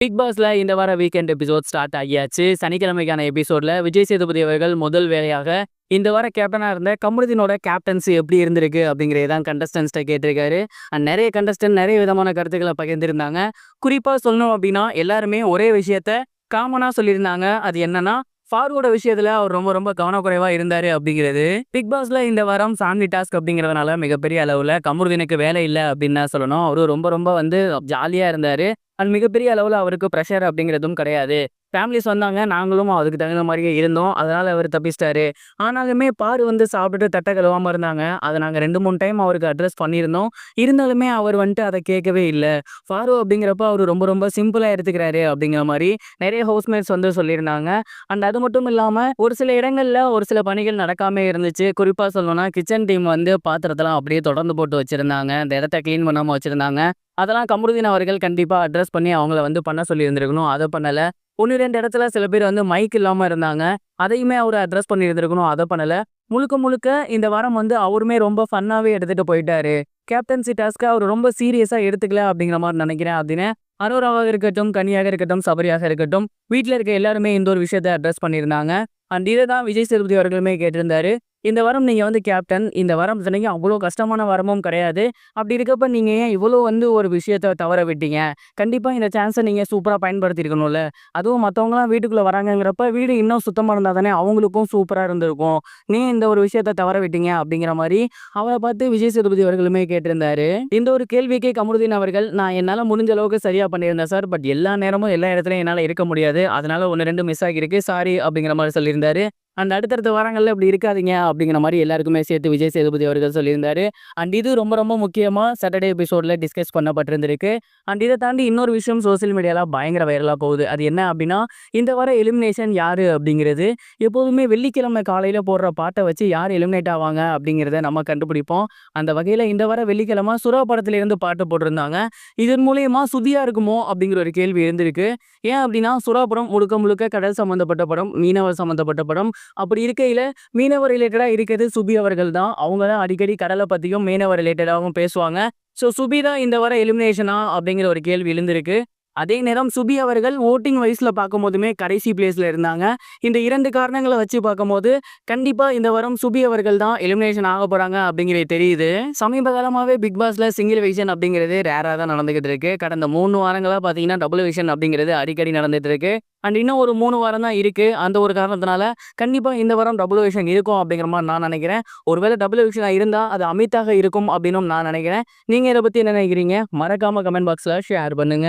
Big பாஸ்ல இந்த வார வீக்கெண்ட் எபிசோட் ஸ்டார்ட் ஆகியாச்சு. சனிக்கிழமைக்கான எபிசோட்ல விஜய் சேதுபதி அவர்கள் முதல் வேலையாக இந்த வார கேப்டனா இருந்த கமருதீனோட கேப்டன்சி எப்படி இருந்திருக்கு அப்படிங்கிறதான் கண்டஸ்டன்ஸ்ட்ட கேட்டிருக்காரு. நிறைய கண்டஸ்டன்ட் நிறைய விதமான கருத்துக்களை பகிர்ந்திருந்தாங்க. குறிப்பா சொல்லணும் அப்படின்னா எல்லாருமே ஒரே விஷயத்த காமனா சொல்லியிருந்தாங்க. அது என்னன்னா ஃபாரூட விஷயத்துல அவர் ரொம்ப ரொம்ப கவனக்குறைவா இருந்தாரு அப்படிங்கிறது. பிக் பாஸ்ல இந்த வாரம் ஃபேமிலி டாஸ்க் அப்படிங்கிறதுனால மிகப்பெரிய அளவுல கமருதீனுக்கு வேலை இல்லை அப்படின்னு தான் சொல்லணும். அவரு ரொம்ப ரொம்ப ஜாலியா இருந்தாரு. அண்ட் மிகப்பெரிய அளவுல அவருக்கு ப்ரெஷர் அப்படிங்கிறதும் கிடையாது. ஃபேமிலிஸ் வந்தாங்க. நாங்களும் அதுக்கு தகுந்த மாரியே இருந்தோம். அதனால அவரு தப்பிச்சிட்டாரு. ஆனாலுமே பாரு சாப்பிட்டுட்டு தட்ட கழுவாம இருந்தாங்க. அத நாங்க 2, 3 டைம் அவருக்கு அட்ரஸ் பண்ணியிருந்தோம். இருந்தாலுமே அவர் அத கேட்கவே இல்ல. ஃபாரு அப்படிங்கிறப்ப அவரு ரொம்ப ரொம்ப சிம்பிளா எடுத்துக்கிறாரு அப்படிங்கிற மாரி நெறைய ஹவுஸ்மேட்ஸ் சொல்லியிருந்தாங்க. அண்ட் அது மட்டும் இல்லாம ஒரு சில இடங்கள்ல ஒரு சில பணிகள் நடக்காம இருந்துச்சு. குறிப்பா சொல்லணும்னா கிச்சன் டீம் பாத்திரத்தெல்லாம் அப்படியே தொடர்ந்து போட்டு வச்சிருந்தாங்க. அந்த இடத்த கிளீன் பண்ணாம வச்சிருந்தாங்க. அதெல்லாம் கமருதீன் அவர்கள் கண்டிப்பா அட்ரஸ் பண்ணி அவங்கள பண்ண சொல்லியிருந்திருக்கணும். அத பண்ணல. 1, 2 இடத்துல சில பேர் மைக் இல்லாம இருந்தாங்க. அதையுமே அவரு அட்ரஸ் பண்ணியிருந்திருக்கணும். அத பண்ணல. முழுக்க முழுக்க இந்த வாரம் அவருமே ரொம்ப ஃபன்னாவே எடுத்துட்டு போயிட்டாரு. கேப்டன்சி டாஸ்க்க அவரு ரொம்ப சீரியஸா எடுத்துக்கல அப்படிங்கிற மாரி நினைக்கிறேன் அப்படின்னு அரோராவாக இருக்கட்டும், கனியாக இருக்கட்டும், சபரியாக இருக்கட்டும், வீட்ல இருக்க எல்லாருமே இந்த ஒரு விஷயத்த அட்ரஸ் பண்ணியிருந்தாங்க. அண்ட் இத தான் விஜய் சேதுபதி அவர்களுமே கேட்டிருந்தாரு. இந்த வாரம் நீங்க கேப்டன். இந்த வாரம் சொன்னீங்க அவ்வளோ கஷ்டமான வாரமும் கிடையாது. அப்படி இருக்கப்ப நீங்க ஏன் இவ்வளோ ஒரு விஷயத்த தவற விட்டீங்க? கண்டிப்பா இந்த சான்ஸ நீங்க சூப்பரா பயன்படுத்தியிருக்கணும்ல. அதுவும் மத்தவங்கலாம் வீட்டுக்குள்ள வராங்கங்கிறப்ப வீடு இன்னும் சுத்தமா இருந்தா தானே அவங்களுக்கும் சூப்பரா இருந்திருக்கும். நீ இந்த ஒரு விஷயத்த தவற விட்டீங்க அப்படிங்கிற மாரி அவர பார்த்து விஜய் சேதுபதி அவர்களுமே கேட்டிருந்தாரு. இந்த ஒரு கேள்விக்கு கமருதீன் அவர்கள், நான் என்னால முடிஞ்ச அளவுக்கு சரியா பண்ணியிருந்தேன் சார். பட் எல்லா நேரமும் எல்லா இடத்துலயும் என்னால இருக்க முடியாது. அதனால 1, 2 மிஸ் ஆகியிருக்கு. சாரி அப்படிங்கிற மாரி சொல்லியிருந்தாரு. அண்ட் அடுத்தடுத்த வாரங்கள்ல இப்படி இருக்காதீங்க அப்படிங்கிற மாரி எல்லாருக்குமே சேர்த்து விஜய் சேதுபதி அவர்கள் சொல்லியிருந்தாரு. அண்ட் இது ரொம்ப ரொம்ப முக்கியமா சாட்டர்டே எபிசோட்ல டிஸ்கஸ் பண்ணப்பட்டிருந்திருக்கு. அண்ட் இத தாண்டி இன்னொரு விஷயம் சோசியல் மீடியால பயங்கர வைரலா போகுது. அது என்ன அப்படின்னா, இந்த வார எலிமினேஷன் யாரு அப்படிங்கிறது. எப்போதுமே வெள்ளிக்கிழமை காலையில போடுற பாட்ட வச்சு யார் எலிமினேட் ஆவாங்க அப்படிங்கிறத நம்ம கண்டுபிடிப்போம். அந்த வகையில இந்த வார வெள்ளிக்கிழமை சுறா படத்திலிருந்து பாட்டு போட்டிருந்தாங்க. இதன் மூலியமா சுதியா இருக்குமோ அப்படிங்கிற ஒரு கேள்வி இருந்திருக்கு. ஏன் அப்படின்னா சுறா படம் முழுக்க முழுக்க கடல் சம்பந்தப்பட்ட படம், மீனவர் சம்பந்தப்பட்ட படம். அப்படி இருக்கையில மீனவர் ரிலேட்டடா இருக்கிறது சுபி அவர்கள் தான். அவங்க தான் அடிக்கடி கடலை பத்தியும் மீனவர் ரிலேட்டடாகவும் பேசுவாங்க. ஸோ சுபி தான் இந்த வார எலிமினேஷனா அப்படிங்கிற ஒரு கேள்வி எழுந்திருக்கு. அதே நேரம் சுபி அவர்கள் ஓட்டிங் வைஸ்ல பார்க்கும்போதுமே கடைசி பிளேஸ்ல இருந்தாங்க. இந்த 2 காரணங்களை வச்சு பார்க்கும்போது கண்டிப்பா இந்த வாரம் சுபி அவர்கள் தான் எலிமினேஷன் ஆக போறாங்க அப்படிங்கிறது தெரியுது. சமீப காலமாவே பிக் பாஸ்ல சிங்கிள் விஷன் அப்படிங்கிறது ரேரா தான் நடந்துகிட்டு இருக்கு. கடந்த 3 வாரங்களா பார்த்தீங்கன்னா டபுள் விஷன் அப்படிங்கிறது அடிக்கடி நடந்துட்டு இருக்கு. அண்ட் இன்னும் ஒரு 3 வாரம் தான் இருக்கு. அந்த ஒரு காரணத்தினால கண்டிப்பா இந்த வாரம் டபுள் விஷன் இருக்கும் அப்படிங்கிற மாதிரி நான் நினைக்கிறேன். ஒருவேளை டபுள் விஷனா இருந்தா அது அமித்தாக இருக்கும் அப்படின்னு நான் நினைக்கிறேன். நீங்க இதை பத்தி என்ன நினைக்கிறீங்க? மறக்காம கமெண்ட் பாக்ஸ்ல ஷேர் பண்ணுங்க.